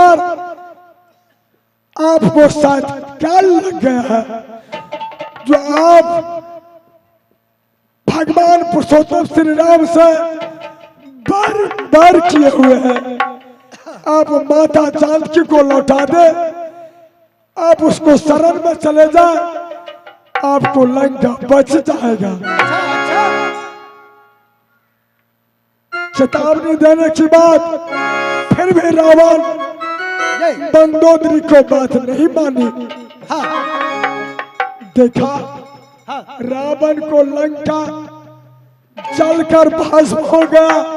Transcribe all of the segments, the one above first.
पर आपको शायद क्या लग गया है जो आप भगवान पुरुषोत्तम श्री राम से बार किए हुए हैं। आप माता जानकी को लौटा दे, आप उसको शरण में चले जाए, आपको लंका बच जाएगा। चेतावनी देने की बात फिर भी रावण मंदोदरी को बात नहीं मानी। देखा रावण को लंका जलकर भस्म हो गया।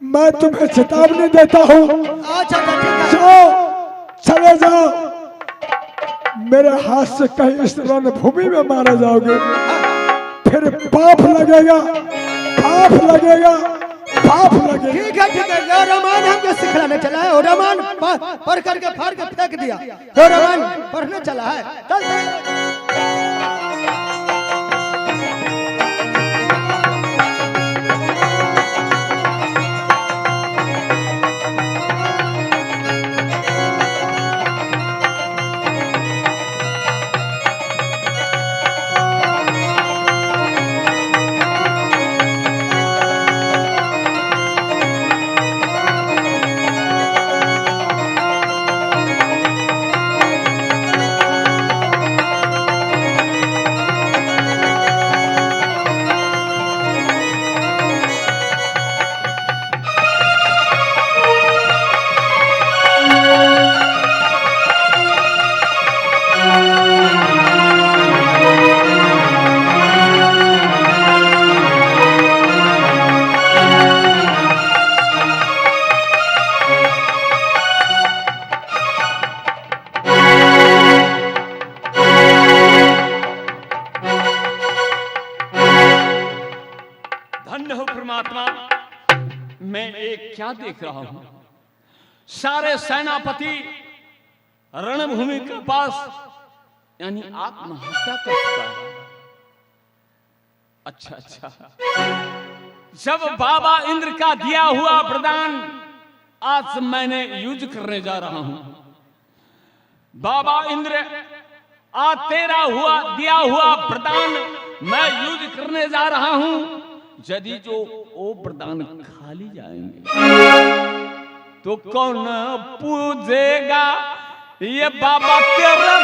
मैं तुम्हें चेतावनी देता हूँ, जाओ चले जाओ, मेरे हाथ से कहीं इस रणभूमि में मारे जाओगे, फिर पाप लगेगा, पाप लगेगा, पाप लगेगा। ठीक है जो रामायण हमको सिखलाने चला है, रामायण पढ़ करके फाड़ के फेंक दिया, जो रामायण पढ़ने चला है चल। क्या देख रहा हूं? सारे सेनापति रणभूमि के पास यानी आत्महत्या कर चुका है। अच्छा, जब बाबा इंद्र का दिया हुआ वरदान आज मैंने यूज करने जा रहा हूं। बाबा इंद्र आज तेरा दिया हुआ वरदान मैं यूज करने जा रहा हूं। यदि जो वो वरदान खाली जाएंगे तो कौन पूजेगा ये बाबा तेरा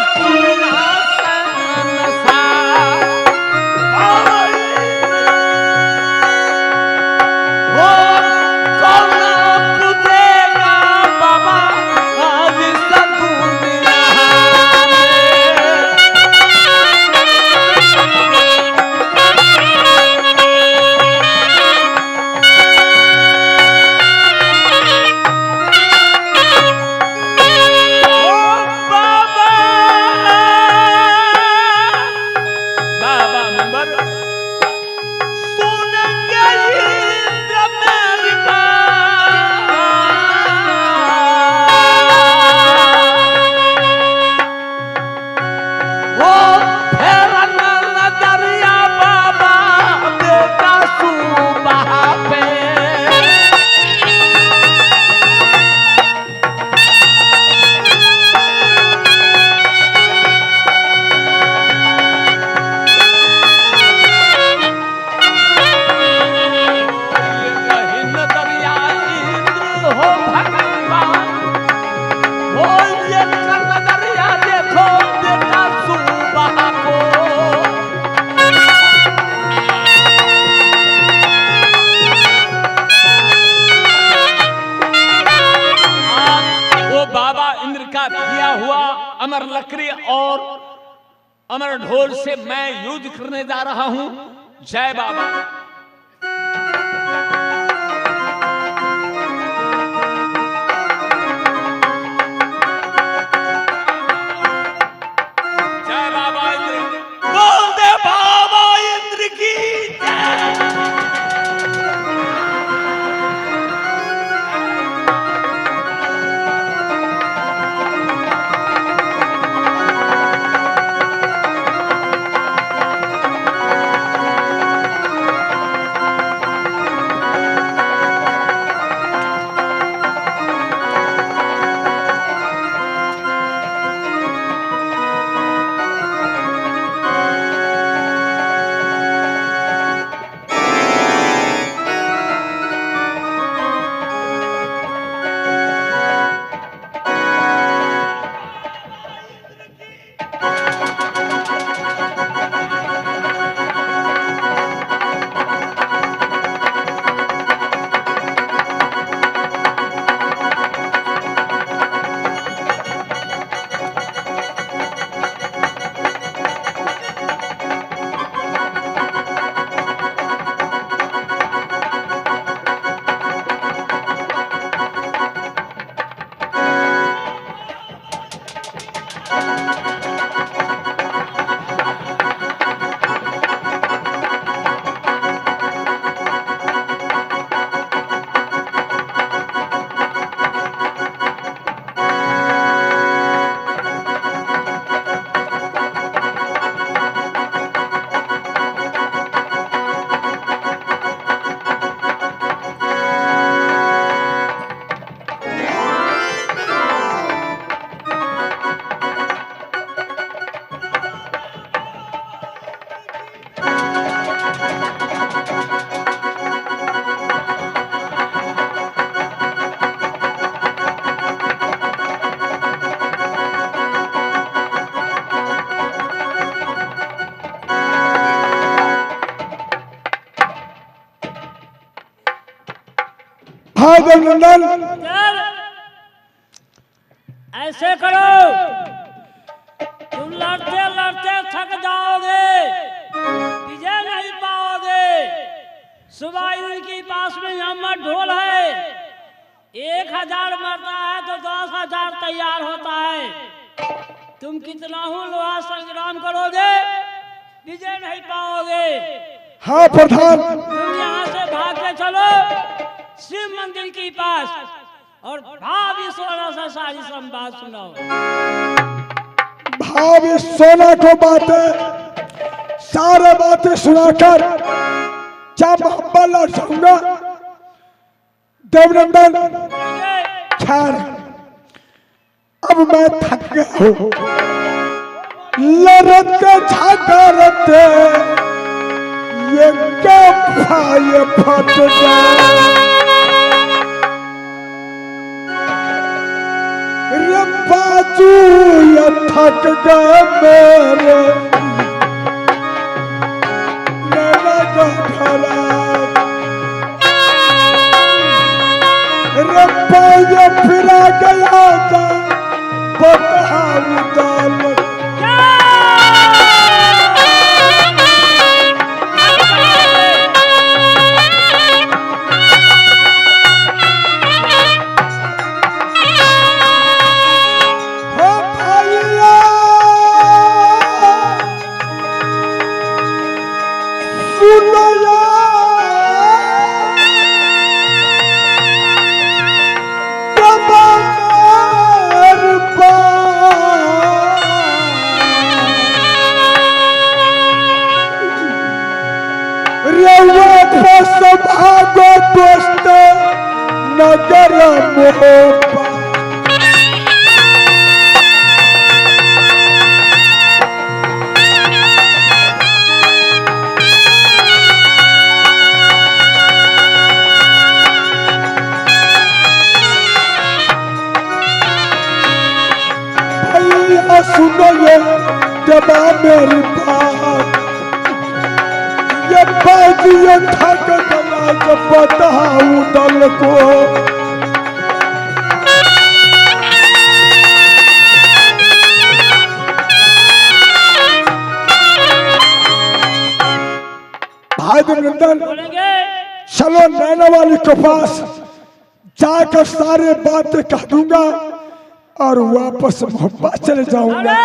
अमर लकड़ी और अमर ढोल से मैं यूज करने जा रहा हूं। जय बाबा। जय बाबा इंद्र, बोल दे बाबा इंद्र की जय। बहादुर नंदन, चल, ऐसे करो, तुम लड़ते लड़ते थक जाओगे, विजय नहीं पाओगे। सुबह इनके पास में अमर ढोल है, 1000 मरता है तो 10,000 तैयार होता है। तुम कितना हो लोहा संग्राम करोगे, विजय नहीं पाओगे। हाँ प्रधान, तुम यहाँ से भाग के चलो शिव मंदिर के पास और भाभी सोना से सारी संवाद सुनाओ। भाभी सोना को बातें, सारे बातें सुनाकर जब अब्बा लौट जाऊंगा, देवनंदन खैर अब मैं थक गया हूँ। लड़ते झगड़ते ये गफाए फट गए, रे बाजू ये थक गए मेरे मेरा गठरा, रे पाए फिरा गया था बताऊ दाल। भागो दोस्त नगर मोहब्बत, भैया सुनो ये दबा मेरी बात, ये बाजिए थक गया जब बताऊं दल को। भाई नंदन, चलो नैना वाली के पास जाकर सारे बातें कह दूंगा और वापस मोहब्बत चले जाऊंगा।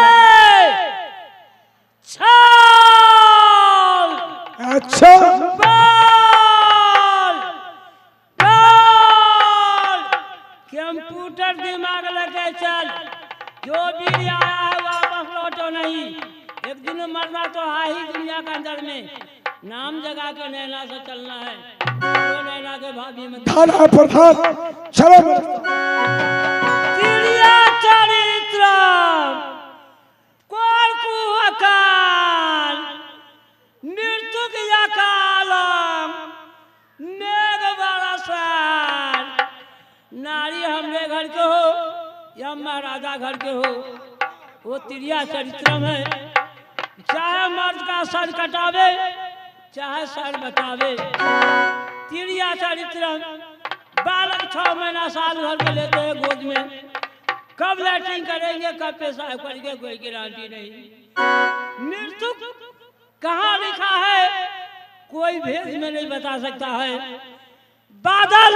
अच्छा कंप्यूटर दिमाग लगे चल, जो भी आया है वापस लौटो नहीं। एक दिन मरना तो है ही दुनिया के अंदर में, नाम जगा के नैना से चलना है। तो नैना के भाभी में थाना प्रधान चलो। तिरिया चरित्र कोर को अकाल मृत्यु की अकालम मेघ बरसात। नारी हमरे घर के हो या महाराजा घर के हो, वो तिरिया चरित्र में चाहे मर्द का सर कटावे चाहे सर बचावे। तिरिया चरित्र बालक 6 महीना साल भर के लेते हैं गोद में, कब लैट्रिन करेंगे कब पेशाब करेंगे कोई गारंटी नहीं। मृत्यु कहाँ लिखा है कोई भेद में नहीं बता सकता है। बादल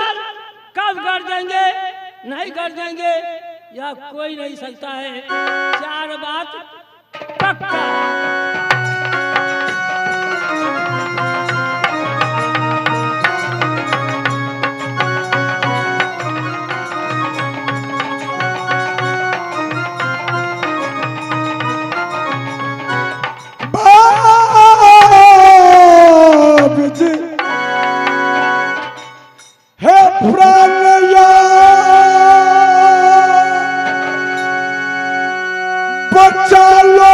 कब गरजेंगे नहीं गरजेंगे या कोई नहीं सकता है। 4 बात पक्का। बचा लो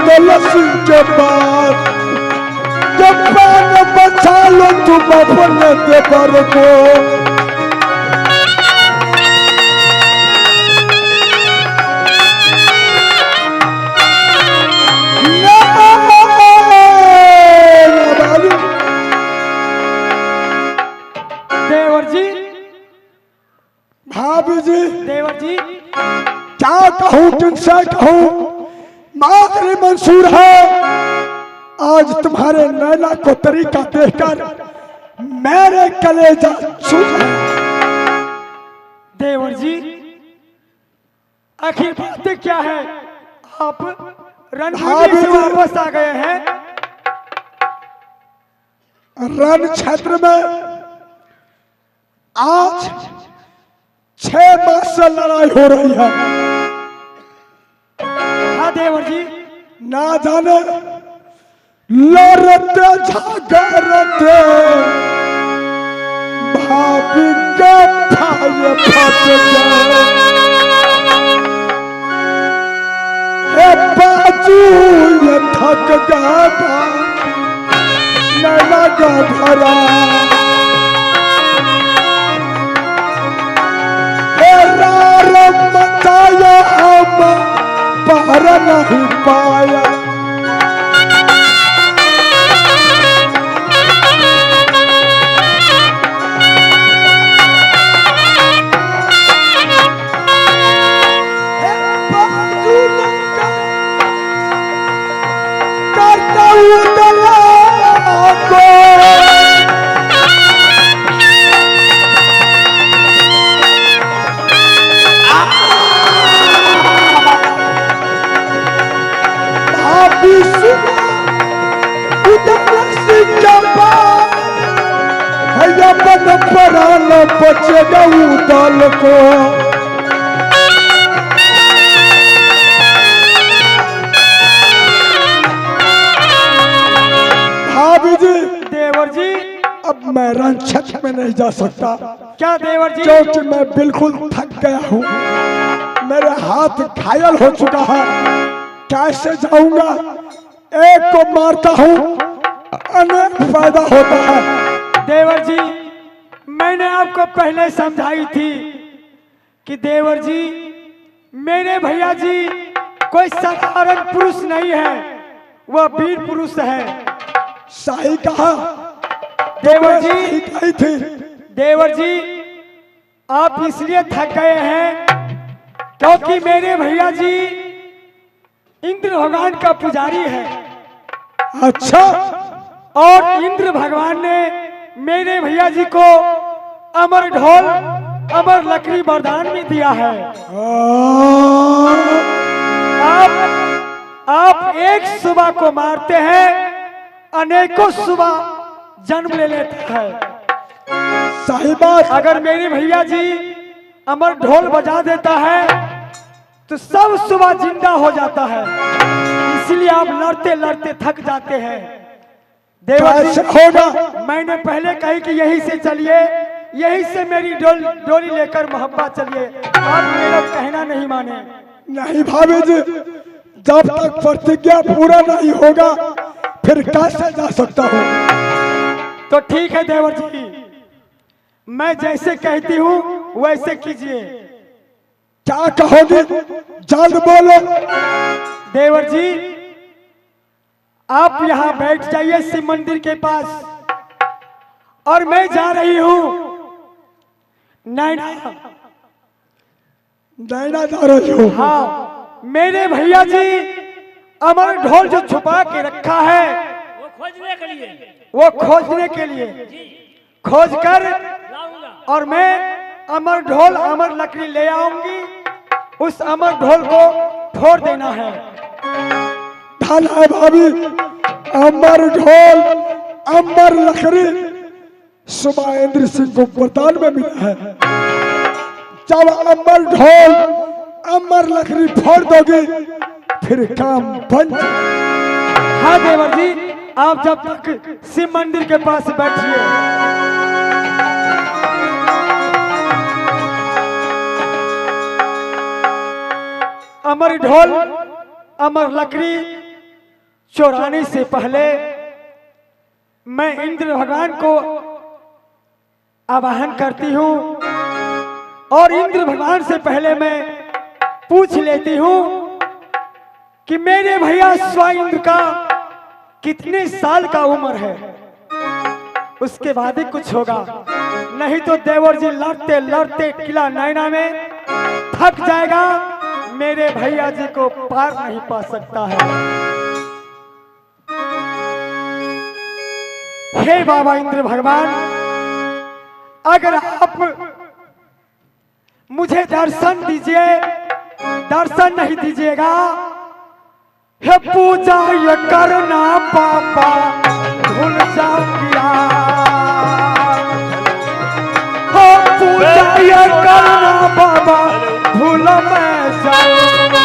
तुलसी के पास, जब पान बचा लो तुम अपने देवर को। देवर जी, भाभी जी, देवर जी, क्या कहूँ किनसे कहूँ, मातरी मंसूर है। आज तुम्हारे नैना को तरीका देखकर मेरे कलेजा सूज है। देवर जी, आखिर बातें क्या है? आप रणभूमि से वापस आ गए हैं। रण क्षेत्र में आज 6 मास से लड़ाई हो रही है। हाँ देवर जी, ना जाने लड़ते झगड़ते भाभी के भाई फट गए। हे बाजू ये थक गया नैना का भरा, मचाया हम पार नहीं पाया। करता को परान बचेगा उदल को। भाभी जी, देवर जी, अब मैं रण क्षेत्र में नहीं जा सकता। क्या देवर जी? क्योंकि मैं बिल्कुल थक गया हूँ, मेरे हाथ घायल हो चुका है। कैसे जाऊंगा? एक को मारता हूँ अनेक फायदा होता है। देवर जी, मैंने आपको पहले समझाई थी कि देवर जी, मेरे भैया जी कोई साधारण पुरुष नहीं है, वह वीर पुरुष है। सही कहा देवर जी, सही थी। देवर जी, आप इसलिए थक गए हैं क्योंकि मेरे भैया जी इंद्र भगवान का पुजारी है। अच्छा, और इंद्र भगवान ने मेरे भैया जी को अमर ढोल, अमर लकड़ी वरदान भी दिया है। आप एक सुबह को मारते हैं, अनेकों सुबह जन्म ले लेता है। सही बात। अगर मेरे भैया जी अमर ढोल बजा देता है तो सब सुबह जिंदा हो जाता है। इसलिए आप लड़ते लड़ते थक जाते हैं। देवर जी, होगा। मैंने पहले कही कि यहीं से चलिए, यहीं से मेरी डोली लेकर मोहब्बत चलिए। आप मेरा कहना नहीं माने। नहीं भाभी जी, जब तक प्रतिज्ञा पूरा नहीं होगा फिर कैसे जा सकता हूँ? तो ठीक है देवर जी, मैं जैसे कहती हूँ वैसे कीजिए। क्या कहोगे? जल्द बोलो। देवर जी, आप यहाँ बैठ जाइए शिव मंदिर के पास, और मैं जा रही हूँ नैना। नैना जा रही हो? हाँ, मेरे भैया जी अमर ढोल जो छुपा के रखा है वो खोजने के लिए, वो खोजने के लिए खोज कर, और मैं अमर ढोल, अमर लकड़ी ले आऊंगी। उस अमर ढोल को फोड़ देना है। ढाल है भाभी, अमर ढोल, अमर लकड़ी सुबह इंद्र सिंह को वरदान में मिला है। जब अमर ढोल, अमर लकड़ी फोड़ दोगे फिर काम बन। हाँ देवर जी, आप जब तक शिव मंदिर के पास बैठिए। अमर ढोल, अमर लकड़ी चुराने से पहले मैं इंद्र भगवान को आवाहन करती हूँ और इंद्र भगवान से पहले मैं पूछ लेती हूँ कि मेरे भैया स्वाइंद्र का कितने साल का उम्र है। उसके बाद ही कुछ होगा, नहीं तो देवर जी लड़ते लड़ते किला नैना में थक जाएगा, मेरे भैया जी को पार नहीं पा सकता है। हे बाबा इंद्र भगवान, अगर आप मुझे दर्शन दीजिए, दर्शन नहीं दीजिएगा, हे पूजा ये करना पापा भूल जाऊंगा, हो पूजा ये करना बाबा भूल मैं जाऊंगा।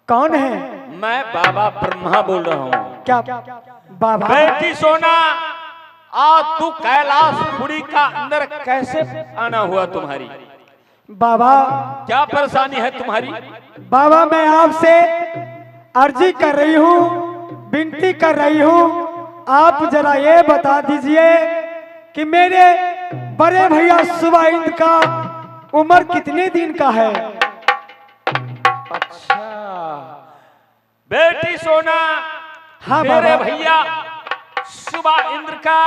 कौन है? मैं बाबा ब्रह्मा बोल रहा हूँ। क्या बाबा? बेटी सोना, आज तू कैलाशपुरी का अंदर कैसे आना हुआ तुम्हारी? बाबा क्या परेशानी है तुम्हारी? बाबा मैं आपसे अर्जी कर रही हूँ, विनती कर रही हूँ, आप जरा ये बता दीजिए कि मेरे बड़े भैया सुबाइंद्र का उम्र कितने दिन का है? अच्छा बेटी सोना, हाँ मेरे बाबा। भैया सुबाइंद्र का,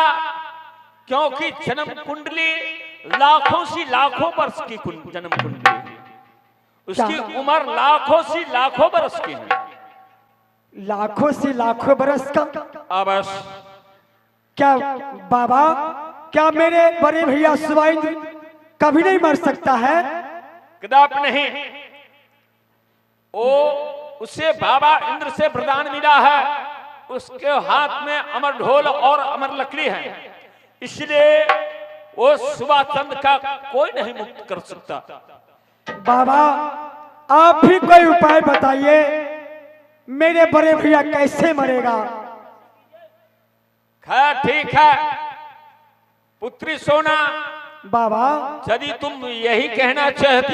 क्योंकि जन्म कुंडली लाखों सी लाखों वर्ष की जन्म कुंडली, उसकी उम्र लाखों सी लाखों वर्ष की है। लाखों से लाखों बरस का? अवश्य। क्या बाबा, क्या मेरे बड़े भैया सुबाइंद्र कभी नहीं मर सकता है? कदापि नहीं। ओ उसे बाबा इंद्र से वरदान मिला है, उसके हाथ में अमर ढोल और अमर लकड़ी है, इसलिए वो सुबह चंद का कोई नहीं मुक्त कर सकता। बाबा आप भी कोई उपाय बताइए, मेरे बड़े भैया कैसे मरेगा? खैर ठीक है पुत्री सोना, बाबा यदि तुम यही कहना चाहती